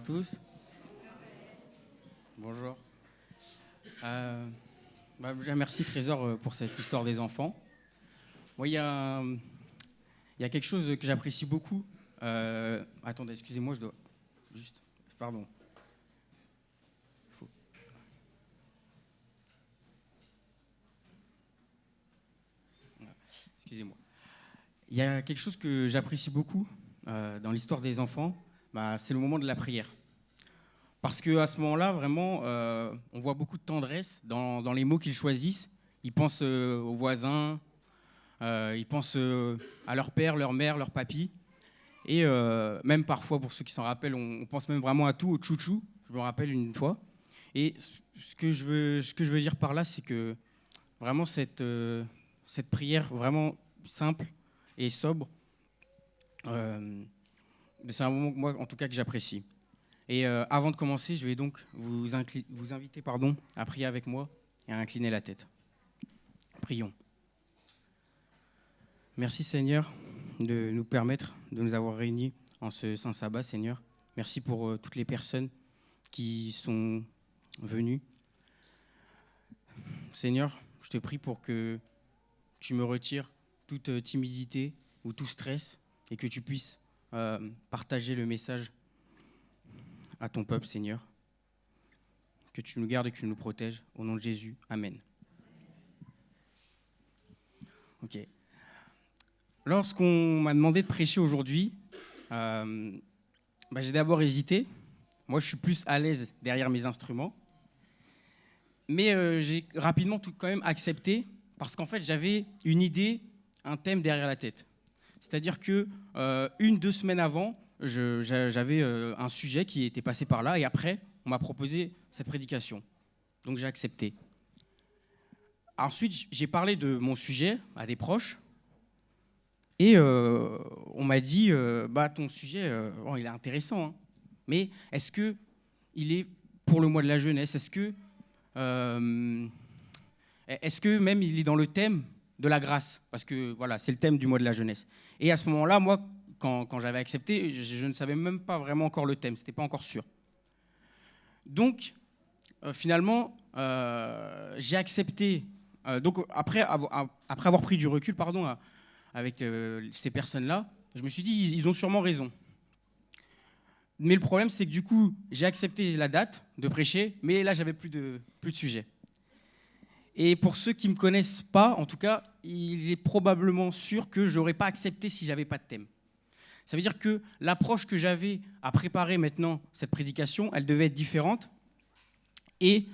tous. Bonjour. Déjà, merci Trésor pour cette histoire des enfants. Moi, il y a quelque chose que j'apprécie beaucoup. Attendez, excusez-moi, je dois juste... Pardon. Excusez-moi. Il y a quelque chose que j'apprécie beaucoup dans l'histoire des enfants, c'est le moment de la prière. Parce qu'à ce moment-là, vraiment, on voit beaucoup de tendresse dans les mots qu'ils choisissent. Ils pensent aux voisins, ils pensent à leur père, leur mère, leur papy. Et même parfois, pour ceux qui s'en rappellent, on pense même vraiment à tout, au chouchou. Je me rappelle une fois. Et ce que je veux dire par là, c'est que vraiment cette prière vraiment simple et sobre, c'est un moment, moi, en tout cas, que j'apprécie. Et avant de commencer, je vais donc vous inviter à prier avec moi et à incliner la tête. Prions. Merci Seigneur de nous permettre de nous avoir réunis en ce saint sabbat, Seigneur. Merci pour toutes les personnes qui sont venues. Seigneur, je te prie pour que tu me retires toute timidité ou tout stress et que tu puisses partager le message à ton peuple, Seigneur. Que tu nous gardes et que tu nous protèges. Au nom de Jésus, Amen. Ok. Lorsqu'on m'a demandé de prêcher aujourd'hui, j'ai d'abord hésité. Moi, je suis plus à l'aise derrière mes instruments. Mais j'ai rapidement tout quand même accepté parce qu'en fait, j'avais une idée, un thème derrière la tête. C'est-à-dire que 1-2 semaines avant, j'avais un sujet qui était passé par là et après, on m'a proposé cette prédication. Donc j'ai accepté. Ensuite, j'ai parlé de mon sujet à des proches et on m'a dit ton sujet, il est intéressant, hein, mais est-ce qu'il est pour le mois de la jeunesse ? Est-ce que même il est dans le thème de la grâce ? Parce que voilà, c'est le thème du mois de la jeunesse. Et à ce moment-là, moi, quand j'avais accepté, je ne savais même pas vraiment encore le thème, c'était pas encore sûr. Donc, finalement, j'ai accepté. Donc, après avoir pris du recul, avec ces personnes-là, je me suis dit, ils ont sûrement raison. Mais le problème, c'est que du coup, j'ai accepté la date de prêcher, mais là, j'avais plus de sujet. Et pour ceux qui ne me connaissent pas, en tout cas, il est probablement sûr que je n'aurais pas accepté si je n'avais pas de thème. Ça veut dire que l'approche que j'avais à préparer maintenant cette prédication, elle devait être différente. Et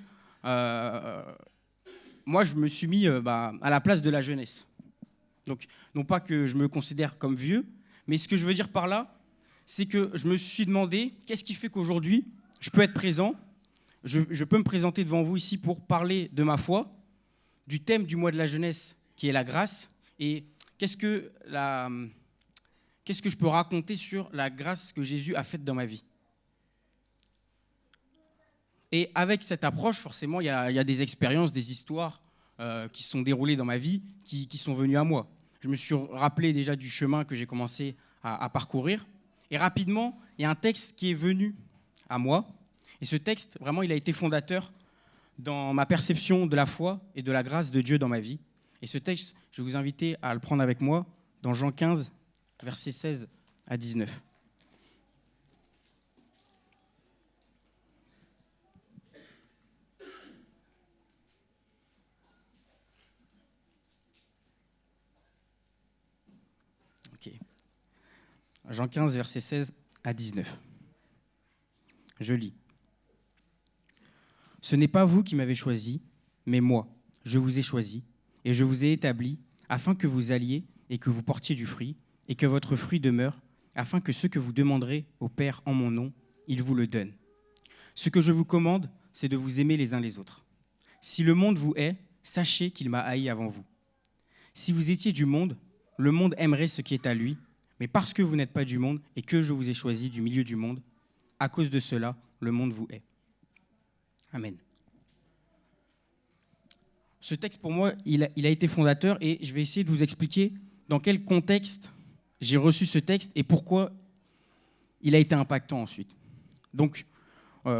moi, je me suis mis à la place de la jeunesse. Donc, non pas que je me considère comme vieux, mais ce que je veux dire par là, c'est que je me suis demandé qu'est-ce qui fait qu'aujourd'hui, je peux être présent, je peux me présenter devant vous ici pour parler de ma foi, du thème du mois de la jeunesse qui est la grâce, et qu'est-ce que je peux raconter sur la grâce que Jésus a faite dans ma vie. Et avec cette approche, forcément, il y a des expériences, des histoires qui se sont déroulées dans ma vie, qui sont venues à moi. Je me suis rappelé déjà du chemin que j'ai commencé à parcourir. Et rapidement, il y a un texte qui est venu à moi. Et ce texte, vraiment, il a été fondateur dans ma perception de la foi et de la grâce de Dieu dans ma vie. Et ce texte, je vais vous inviter à le prendre avec moi dans Jean 15, versets 16 à 19. Ok. Jean 15, versets 16 à 19. Je lis. « Ce n'est pas vous qui m'avez choisi, mais moi, je vous ai choisi, et je vous ai établi, afin que vous alliez et que vous portiez du fruit, et que votre fruit demeure, afin que ce que vous demanderez au Père en mon nom, il vous le donne. Ce que je vous commande, c'est de vous aimer les uns les autres. Si le monde vous hait, sachez qu'il m'a haï avant vous. Si vous étiez du monde, le monde aimerait ce qui est à lui, mais parce que vous n'êtes pas du monde et que je vous ai choisi du milieu du monde, à cause de cela, le monde vous hait. » Amen. Ce texte, pour moi, il a été fondateur et je vais essayer de vous expliquer dans quel contexte j'ai reçu ce texte et pourquoi il a été impactant ensuite. Donc,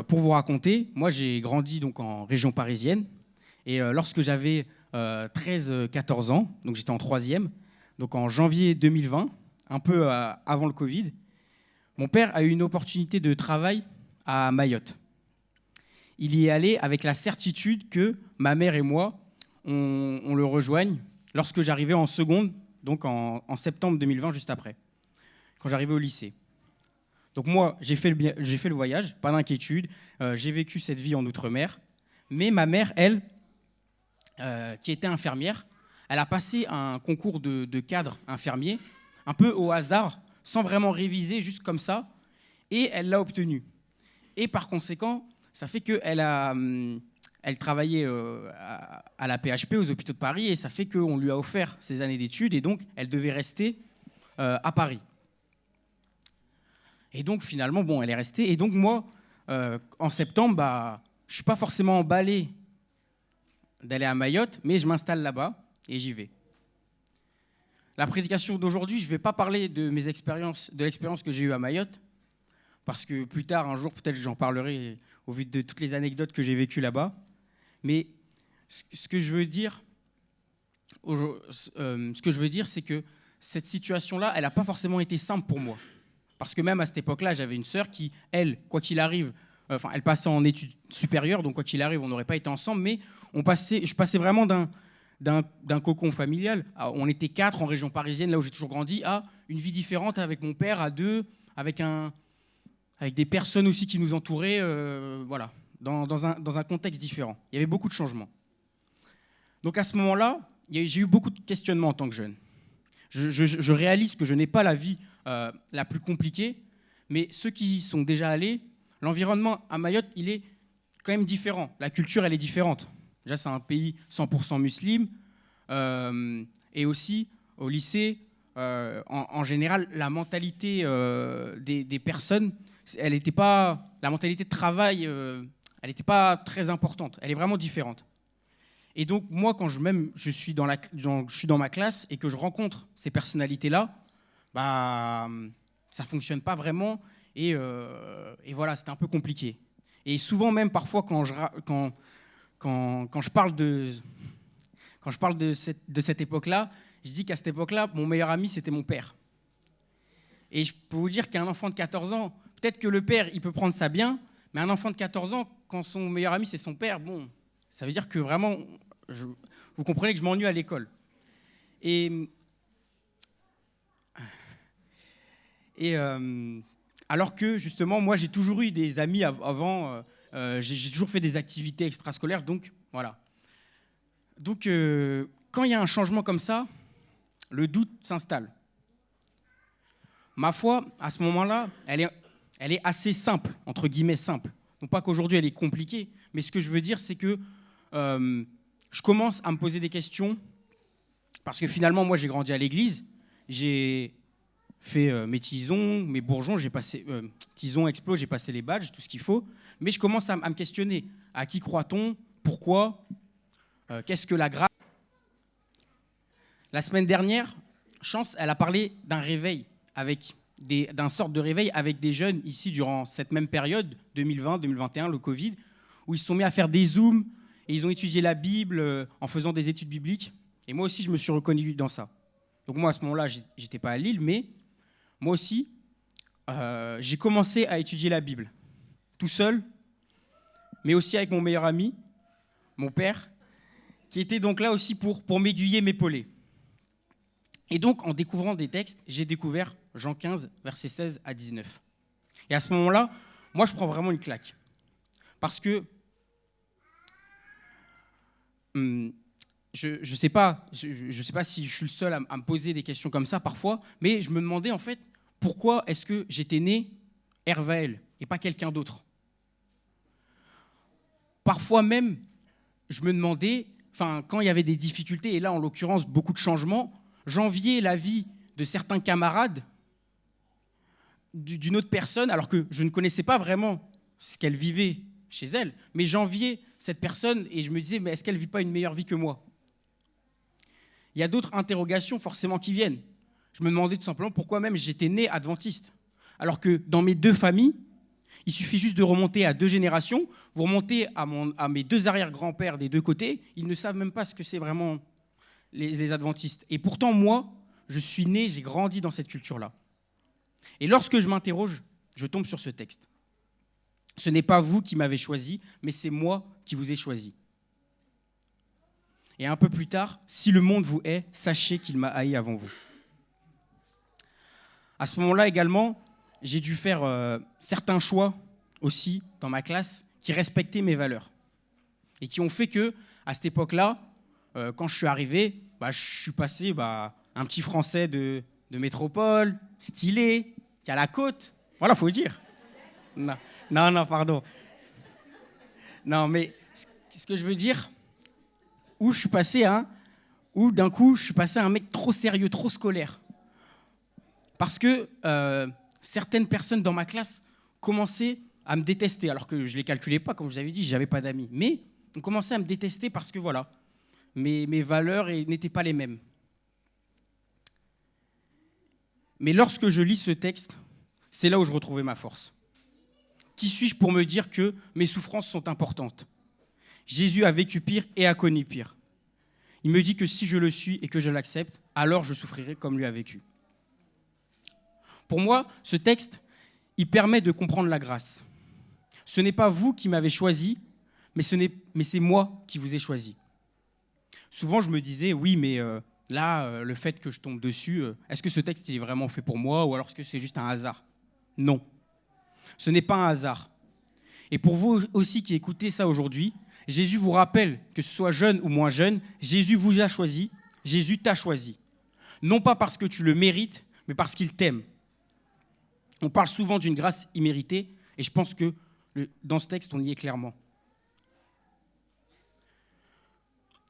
pour vous raconter, moi j'ai grandi donc en région parisienne et lorsque j'avais 13-14 ans, donc j'étais en troisième, donc en janvier 2020, un peu avant le Covid, mon père a eu une opportunité de travail à Mayotte. Il y est allé avec la certitude que ma mère et moi, on le rejoigne lorsque j'arrivais en seconde, donc en septembre 2020, juste après, quand j'arrivais au lycée. Donc moi, j'ai fait le voyage, pas d'inquiétude, j'ai vécu cette vie en Outre-mer, mais ma mère, elle, qui était infirmière, elle a passé un concours de cadre infirmier, un peu au hasard, sans vraiment réviser, juste comme ça, et elle l'a obtenu. Et par conséquent, ça fait qu'elle elle travaillait à la PHP, aux hôpitaux de Paris, et ça fait qu'on lui a offert ses années d'études, et donc elle devait rester à Paris. Et donc finalement, bon, elle est restée. Et donc moi, en septembre, je ne suis pas forcément emballé d'aller à Mayotte, mais je m'installe là-bas et j'y vais. La prédication d'aujourd'hui, je ne vais pas parler de mes expériences, de l'expérience que j'ai eue à Mayotte, parce que plus tard, un jour, peut-être j'en parlerai au vu de toutes les anecdotes que j'ai vécues là-bas. Mais ce que je veux dire, c'est que cette situation-là, elle n'a pas forcément été simple pour moi. Parce que même à cette époque-là, j'avais une sœur qui, elle, quoi qu'il arrive, elle passait en études supérieures, donc quoi qu'il arrive, on n'aurait pas été ensemble, mais je passais vraiment d'un cocon familial. On était 4 en région parisienne, là où j'ai toujours grandi, à une vie différente avec mon père, à 2, avec des personnes aussi qui nous entouraient, voilà, dans un contexte différent. Il y avait beaucoup de changements. Donc à ce moment-là, j'ai eu beaucoup de questionnements en tant que jeune. Je réalise que je n'ai pas la vie la plus compliquée, mais ceux qui y sont déjà allés, l'environnement à Mayotte, il est quand même différent. La culture, elle est différente. Déjà, c'est un pays 100% musulman, et aussi, au lycée, en général, la mentalité des personnes, elle n'était pas, la mentalité de travail, elle n'était pas très importante. Elle est vraiment différente. Et donc, moi, quand je suis dans ma classe et que je rencontre ces personnalités-là, ça ne fonctionne pas vraiment. Et voilà, c'était un peu compliqué. Et souvent, même parfois, quand je parle de cette époque-là, je dis qu'à cette époque-là, mon meilleur ami, c'était mon père. Et je peux vous dire qu'un enfant de 14 ans, peut-être que le père, il peut prendre ça bien, mais un enfant de 14 ans, quand son meilleur ami, c'est son père, bon, ça veut dire que vraiment, vous comprenez que je m'ennuie à l'école. Et alors que, justement, moi, j'ai toujours eu des amis avant, j'ai toujours fait des activités extrascolaires, donc voilà. Donc, quand il y a un changement comme ça, le doute s'installe. Ma foi, à ce moment-là, elle est assez simple, entre guillemets simple. Non pas qu'aujourd'hui elle est compliquée, mais ce que je veux dire, c'est que je commence à me poser des questions, parce que finalement, moi, j'ai grandi à l'église, j'ai fait mes tisons, mes bourgeons, j'ai passé tisons, explos, j'ai passé les badges, tout ce qu'il faut, mais je commence à me questionner. À qui croit-on? Pourquoi? Qu'est-ce que la grâce? La semaine dernière, Chance, elle a parlé d'un réveil, d'un sorte de réveil avec des jeunes ici durant cette même période, 2020-2021, le Covid, où ils se sont mis à faire des zooms et ils ont étudié la Bible en faisant des études bibliques. Et moi aussi, je me suis reconnu dans ça. Donc moi, à ce moment-là, j'étais pas à Lille, mais moi aussi, j'ai commencé à étudier la Bible, tout seul, mais aussi avec mon meilleur ami, mon père, qui était donc là aussi pour m'aiguiller, m'épauler. Et donc, en découvrant des textes, j'ai découvert Jean 15, versets 16 à 19. Et à ce moment-là, moi, je prends vraiment une claque. Parce que je ne sais pas si je suis le seul à me poser des questions comme ça parfois, mais je me demandais en fait, pourquoi est-ce que j'étais né Hervaël et pas quelqu'un d'autre? Parfois même, je me demandais, quand il y avait des difficultés, et là, en l'occurrence, beaucoup de changements, j'enviais la vie de certains camarades d'une autre personne, alors que je ne connaissais pas vraiment ce qu'elle vivait chez elle, mais j'enviais cette personne et je me disais, mais est-ce qu'elle ne vit pas une meilleure vie que moi? Il y a d'autres interrogations forcément qui viennent. Je me demandais tout simplement pourquoi même j'étais né adventiste, alors que dans mes deux familles, Il suffit juste de remonter à 2 générations. Vous remontez à mes 2 arrière-grands-pères des 2 côtés. Ils ne savent même pas ce que c'est vraiment les adventistes. Et pourtant, moi, je suis né, j'ai grandi dans cette culture-là. Et lorsque je m'interroge, je tombe sur ce texte. Ce n'est pas vous qui m'avez choisi, mais c'est moi qui vous ai choisi. Et un peu plus tard, si le monde vous hait, sachez qu'il m'a haï avant vous. À ce moment-là également, j'ai dû faire certains choix aussi dans ma classe qui respectaient mes valeurs et qui ont fait que, à cette époque-là, quand je suis arrivé, je suis passé un petit Français de métropole, stylé, qui a la côte. Voilà, faut le dire. Non, pardon. Non, mais ce que je veux dire, où je suis passé où d'un coup, je suis passé à un mec trop sérieux, trop scolaire. Parce que certaines personnes dans ma classe commençaient à me détester, alors que je ne les calculais pas, comme je vous avais dit, je n'avais pas d'amis. Mais on commençait à me détester parce que voilà, mes valeurs n'étaient pas les mêmes. Mais lorsque je lis ce texte, c'est là où je retrouvais ma force. Qui suis-je pour me dire que mes souffrances sont importantes ? Jésus a vécu pire et a connu pire. Il me dit que si je le suis et que je l'accepte, alors je souffrirai comme lui a vécu. Pour moi, ce texte, il permet de comprendre la grâce. Ce n'est pas vous qui m'avez choisi, mais c'est moi qui vous ai choisi. Souvent, je me disais, oui, mais le fait que je tombe dessus, est-ce que ce texte est vraiment fait pour moi ou alors est-ce que c'est juste un hasard ? Non, ce n'est pas un hasard. Et pour vous aussi qui écoutez ça aujourd'hui, Jésus vous rappelle que ce soit jeune ou moins jeune, Jésus vous a choisi, Jésus t'a choisi. Non pas parce que tu le mérites, mais parce qu'il t'aime. On parle souvent d'une grâce imméritée, et je pense que dans ce texte, on y est clairement.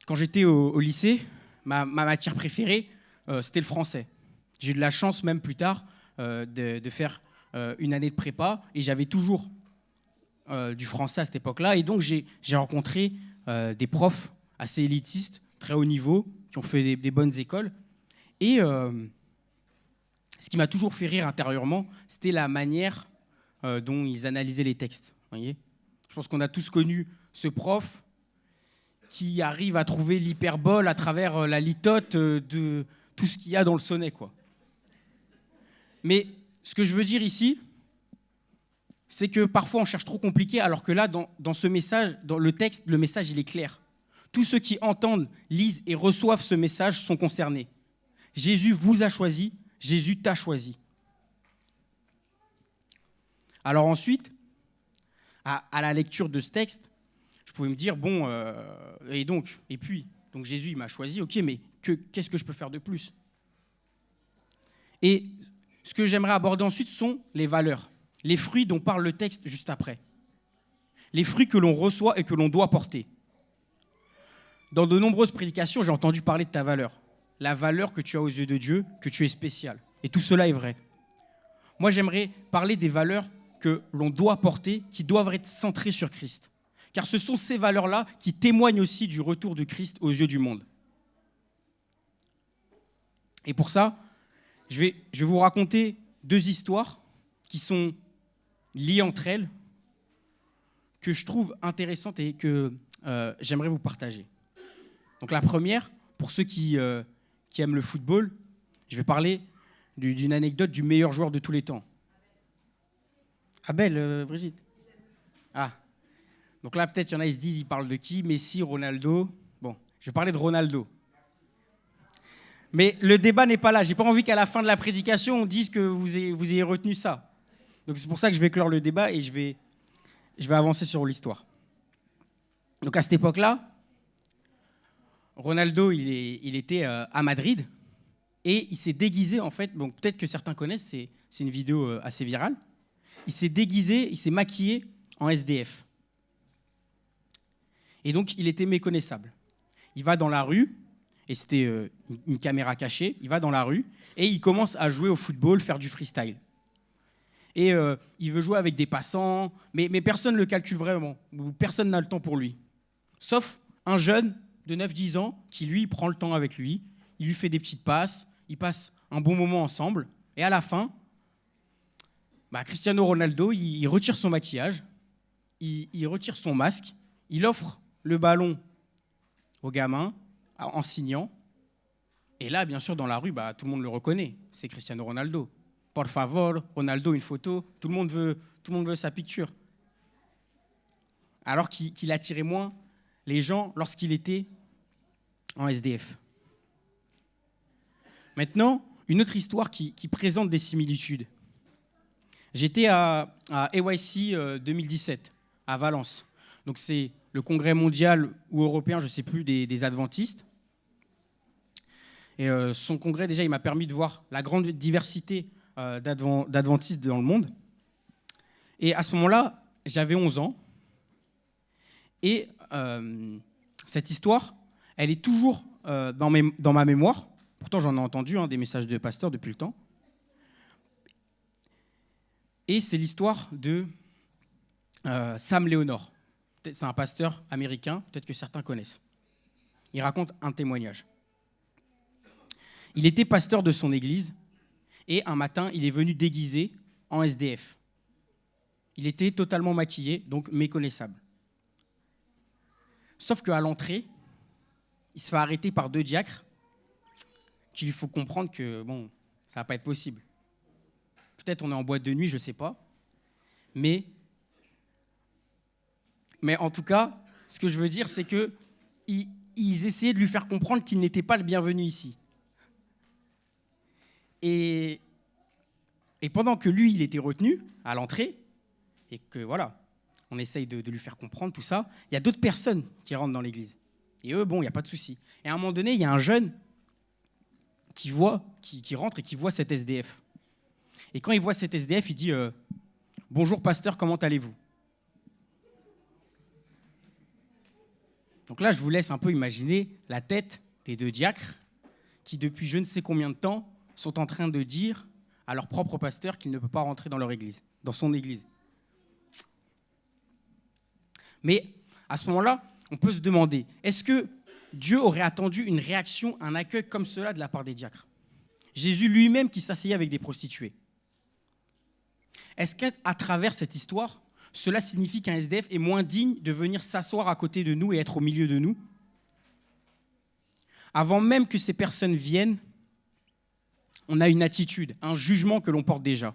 Quand j'étais au lycée, ma matière préférée, c'était le français. J'ai eu de la chance, même plus tard, de faire une année de prépa, et j'avais toujours du français à cette époque-là. Et donc, j'ai rencontré des profs assez élitistes, très haut niveau, qui ont fait des bonnes écoles. Et ce qui m'a toujours fait rire intérieurement, c'était la manière dont ils analysaient les textes. Voyez, je pense qu'on a tous connu ce prof qui arrive à trouver l'hyperbole à travers la litote de tout ce qu'il y a dans le sonnet, quoi. Mais ce que je veux dire ici, c'est que parfois on cherche trop compliqué, alors que là, dans ce message, dans le texte, le message, il est clair. Tous ceux qui entendent, lisent et reçoivent ce message sont concernés. Jésus vous a choisi, Jésus t'a choisi. Alors ensuite, à la lecture de ce texte, je pouvais me dire, et puis, Jésus il m'a choisi, ok, mais qu'est-ce que je peux faire de plus ? Et ce que j'aimerais aborder ensuite sont les valeurs, les fruits dont parle le texte juste après. Les fruits que l'on reçoit et que l'on doit porter. Dans de nombreuses prédications, j'ai entendu parler de ta valeur. La valeur que tu as aux yeux de Dieu, que tu es spécial. Et tout cela est vrai. Moi, j'aimerais parler des valeurs que l'on doit porter, qui doivent être centrées sur Christ. Car ce sont ces valeurs-là qui témoignent aussi du retour de Christ aux yeux du monde. Et pour ça, je vais vous raconter 2 histoires qui sont liées entre elles, que je trouve intéressantes et que j'aimerais vous partager. Donc la première, pour ceux qui aiment le football, je vais parler d'une anecdote du meilleur joueur de tous les temps. Abel, Brigitte. Ah. Donc là, peut-être, il y en a, ils se disent, ils parlent de qui ? Messi, Ronaldo. Bon, je vais parler de Ronaldo. Mais le débat n'est pas là. Je n'ai pas envie qu'à la fin de la prédication, on dise que vous ayez retenu ça. Donc c'est pour ça que je vais clore le débat et je vais avancer sur l'histoire. Donc à cette époque-là, Ronaldo, il était à Madrid et il s'est déguisé, en fait, donc peut-être que certains connaissent, c'est une vidéo assez virale. Il s'est déguisé, il s'est maquillé en SDF. Et donc, il était méconnaissable. Il va dans la rue, et c'était une caméra cachée, il va dans la rue, et il commence à jouer au football, faire du freestyle. Et il veut jouer avec des passants, mais personne ne le calcule vraiment, ou personne n'a le temps pour lui. Sauf un jeune de 9-10 ans qui, lui, prend le temps avec lui, il lui fait des petites passes, ils passent un bon moment ensemble, et à la fin, Cristiano Ronaldo, il retire son maquillage, il retire son masque, il offre le ballon au gamin en signant. Et là, bien sûr, dans la rue, tout le monde le reconnaît. C'est Cristiano Ronaldo. Por favor, Ronaldo, une photo. Tout le monde veut sa picture. Alors qu'il attirait moins les gens lorsqu'il était en SDF. Maintenant, une autre histoire qui présente des similitudes. J'étais à EYC 2017, à Valence. Donc c'est le congrès mondial ou européen, je ne sais plus, des adventistes. Et son congrès, déjà, il m'a permis de voir la grande diversité d'adventistes dans le monde. Et à ce moment-là, j'avais 11 ans. Et cette histoire, elle est toujours dans ma mémoire. Pourtant, j'en ai entendu des messages de pasteurs depuis le temps. Et c'est l'histoire de Sam Leonor. C'est un pasteur américain, peut-être que certains connaissent. Il raconte un témoignage. Il était pasteur de son église et un matin, il est venu déguisé en SDF. Il était totalement maquillé, donc méconnaissable. Sauf qu'à l'entrée, il se fait arrêter par 2 diacres qu'il lui faut comprendre que, ça ne va pas être possible. Peut-être on est en boîte de nuit, je ne sais pas. Mais en tout cas, ce que je veux dire, c'est qu'ils essayaient de lui faire comprendre qu'il n'était pas le bienvenu ici. Et pendant que lui, il était retenu à l'entrée, et que voilà, on essaye de lui faire comprendre tout ça, il y a d'autres personnes qui rentrent dans l'église. Et eux, il n'y a pas de souci. Et à un moment donné, il y a un jeune qui rentre et qui voit cet SDF. Et quand il voit cet SDF, il dit « Bonjour pasteur, comment allez-vous » Donc là, je vous laisse un peu imaginer la tête des 2 diacres qui, depuis je ne sais combien de temps, sont en train de dire à leur propre pasteur qu'il ne peut pas rentrer dans leur église, dans son église. Mais à ce moment-là, on peut se demander, est-ce que Dieu aurait attendu une réaction, un accueil comme cela de la part des diacres ? Jésus lui-même qui s'asseyait avec des prostituées. Est-ce qu'à travers cette histoire, cela signifie qu'un SDF est moins digne de venir s'asseoir à côté de nous et être au milieu de nous ? Avant même que ces personnes viennent, on a une attitude, un jugement que l'on porte déjà.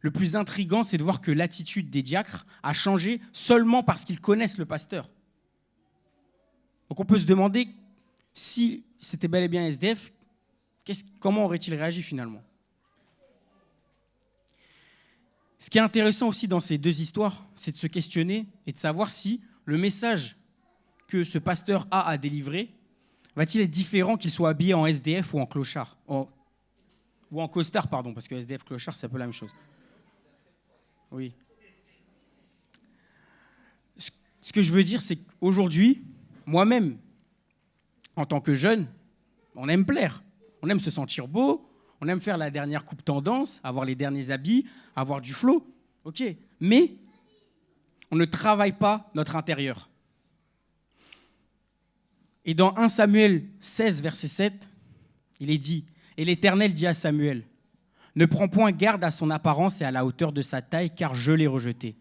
Le plus intriguant, c'est de voir que l'attitude des diacres a changé seulement parce qu'ils connaissent le pasteur. Donc on peut se demander si c'était bel et bien SDF, comment aurait-il réagi finalement ? Ce qui est intéressant aussi dans ces 2 histoires, c'est de se questionner et de savoir si le message que ce pasteur a à délivrer va-t-il être différent qu'il soit habillé en SDF ou en clochard ou en costard, pardon, parce que SDF, clochard, c'est un peu la même chose. Oui. Ce que je veux dire, c'est qu'aujourd'hui, moi-même, en tant que jeune, on aime plaire. On aime se sentir beau, on aime faire la dernière coupe tendance, avoir les derniers habits, avoir du flow. Ok. Mais on ne travaille pas notre intérieur. Et dans 1 Samuel 16, verset 7, il est dit « Et l'Éternel dit à Samuel, ne prends point garde à son apparence et à la hauteur de sa taille, car je l'ai rejeté.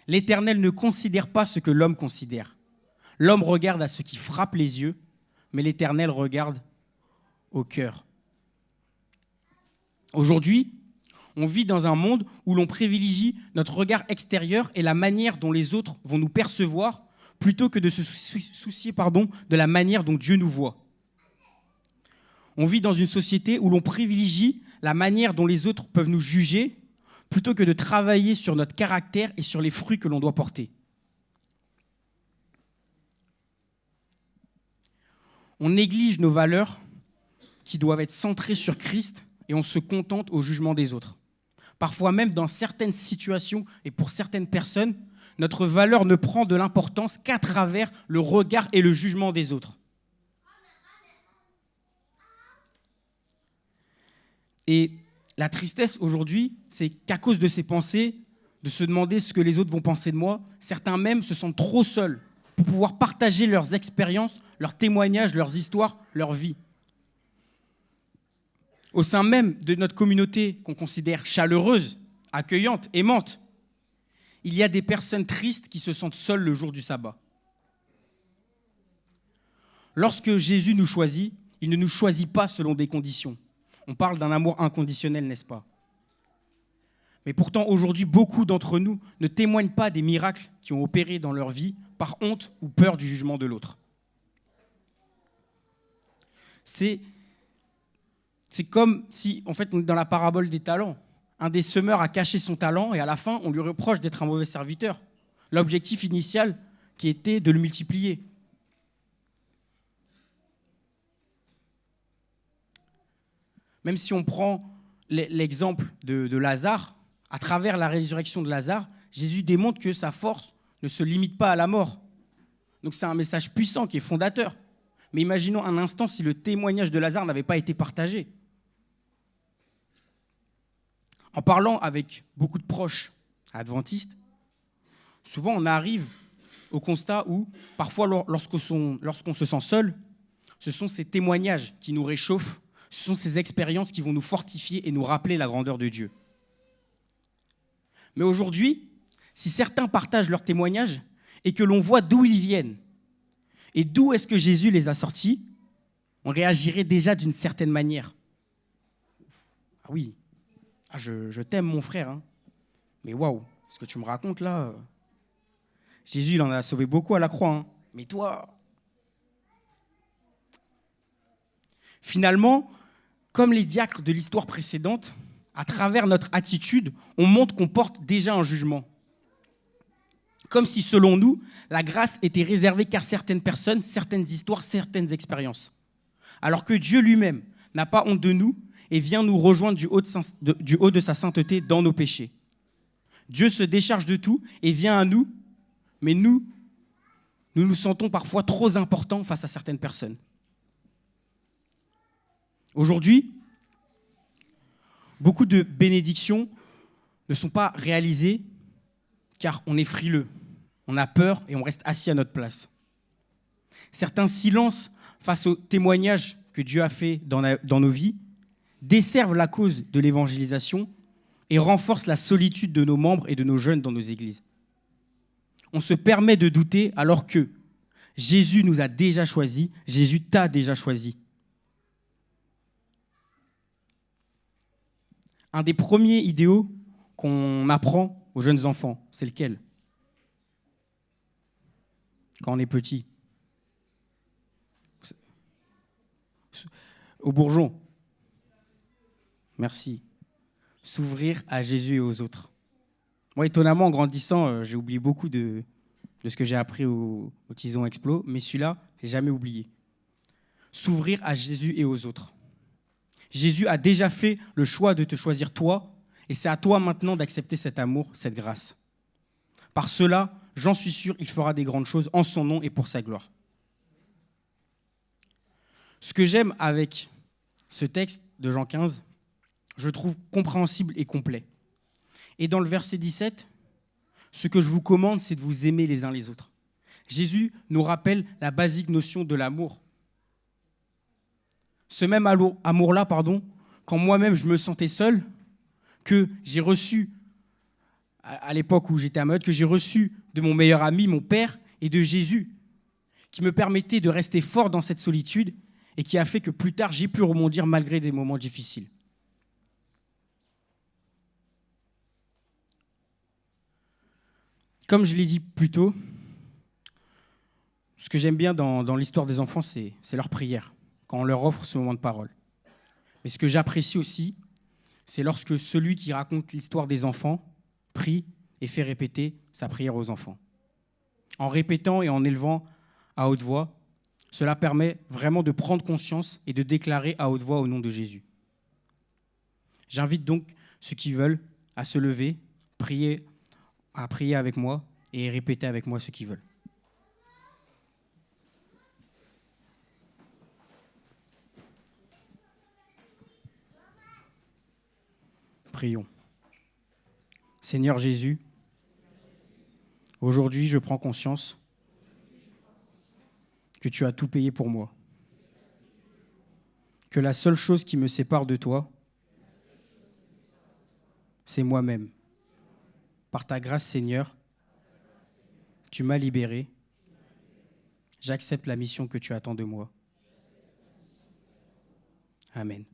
L'Éternel ne considère pas ce que l'homme considère. L'homme regarde à ce qui frappe les yeux, mais l'Éternel regarde au cœur. » Aujourd'hui, on vit dans un monde où l'on privilégie notre regard extérieur et la manière dont les autres vont nous percevoir plutôt que de se soucier de la manière dont Dieu nous voit. On vit dans une société où l'on privilégie la manière dont les autres peuvent nous juger plutôt que de travailler sur notre caractère et sur les fruits que l'on doit porter. On néglige nos valeurs qui doivent être centrées sur Christ et on se contente au jugement des autres. Parfois même dans certaines situations et pour certaines personnes, notre valeur ne prend de l'importance qu'à travers le regard et le jugement des autres. Et la tristesse aujourd'hui, c'est qu'à cause de ces pensées, de se demander ce que les autres vont penser de moi, certains même se sentent trop seuls pour pouvoir partager leurs expériences, leurs témoignages, leurs histoires, leur vie. Au sein même de notre communauté qu'on considère chaleureuse, accueillante, aimante, il y a des personnes tristes qui se sentent seules le jour du sabbat. Lorsque Jésus nous choisit, il ne nous choisit pas selon des conditions. On parle d'un amour inconditionnel, n'est-ce pas? Mais pourtant, aujourd'hui, beaucoup d'entre nous ne témoignent pas des miracles qui ont opéré dans leur vie par honte ou peur du jugement de l'autre. C'est comme si, en fait, on est dans la parabole des talents. Un des semeurs a caché son talent et à la fin, on lui reproche d'être un mauvais serviteur. L'objectif initial qui était de le multiplier. Même si on prend l'exemple de Lazare, à travers la résurrection de Lazare, Jésus démontre que sa force ne se limite pas à la mort. Donc c'est un message puissant qui est fondateur. Mais imaginons un instant si le témoignage de Lazare n'avait pas été partagé. En parlant avec beaucoup de proches adventistes, souvent on arrive au constat où, parfois lorsqu'on se sent seul, ce sont ces témoignages qui nous réchauffent, ce sont ces expériences qui vont nous fortifier et nous rappeler la grandeur de Dieu. Mais aujourd'hui, si certains partagent leurs témoignages et que l'on voit d'où ils viennent et d'où est-ce que Jésus les a sortis, on réagirait déjà d'une certaine manière. Ah oui, je t'aime mon frère, hein. Mais waouh, ce que tu me racontes là, Jésus il en a sauvé beaucoup à la croix, hein. Mais toi... Finalement, comme les diacres de l'histoire précédente, à travers notre attitude, on montre qu'on porte déjà un jugement. Comme si, selon nous, la grâce était réservée qu'à certaines personnes, certaines histoires, certaines expériences. Alors que Dieu lui-même n'a pas honte de nous et vient nous rejoindre du haut de sa sainteté dans nos péchés. Dieu se décharge de tout et vient à nous, mais nous nous sentons parfois trop importants face à certaines personnes. Aujourd'hui, beaucoup de bénédictions ne sont pas réalisées car on est frileux, on a peur et on reste assis à notre place. Certains silences face au témoignage que Dieu a fait dans nos vies desservent la cause de l'évangélisation et renforcent la solitude de nos membres et de nos jeunes dans nos églises. On se permet de douter alors que Jésus nous a déjà choisis, Jésus t'a déjà choisi. Un des premiers idéaux qu'on apprend aux jeunes enfants, c'est lequel? Quand on est petit. Au bourgeon. Merci. S'ouvrir à Jésus et aux autres. Moi, étonnamment, en grandissant, j'ai oublié beaucoup de ce que j'ai appris au Tison Explo, mais celui-là, je n'ai jamais oublié. S'ouvrir à Jésus et aux autres. Jésus a déjà fait le choix de te choisir toi, et c'est à toi maintenant d'accepter cet amour, cette grâce. Par cela, j'en suis sûr, il fera des grandes choses en son nom et pour sa gloire. Ce que j'aime avec ce texte de Jean 15, je trouve compréhensible et complet. Et dans le verset 17, ce que je vous commande, c'est de vous aimer les uns les autres. Jésus nous rappelle la basique notion de l'amour. Ce même amour-là, quand moi-même je me sentais seul, que j'ai reçu, à l'époque où j'étais à Meudon, que j'ai reçu de mon meilleur ami, mon père, et de Jésus, qui me permettait de rester fort dans cette solitude et qui a fait que plus tard, j'ai pu rebondir malgré des moments difficiles. Comme je l'ai dit plus tôt, ce que j'aime bien dans l'histoire des enfants, c'est leur prière, quand on leur offre ce moment de parole. Mais ce que j'apprécie aussi, c'est lorsque celui qui raconte l'histoire des enfants prie et fait répéter sa prière aux enfants. En répétant et en élevant à haute voix, cela permet vraiment de prendre conscience et de déclarer à haute voix au nom de Jésus. J'invite donc ceux qui veulent à se lever, à prier avec moi et répéter avec moi ceux qui veulent. Prions. Seigneur Jésus, aujourd'hui je prends conscience que tu as tout payé pour moi, que la seule chose qui me sépare de toi, c'est moi-même. Par ta grâce, Seigneur, tu m'as libéré. J'accepte la mission que tu attends de moi. Amen.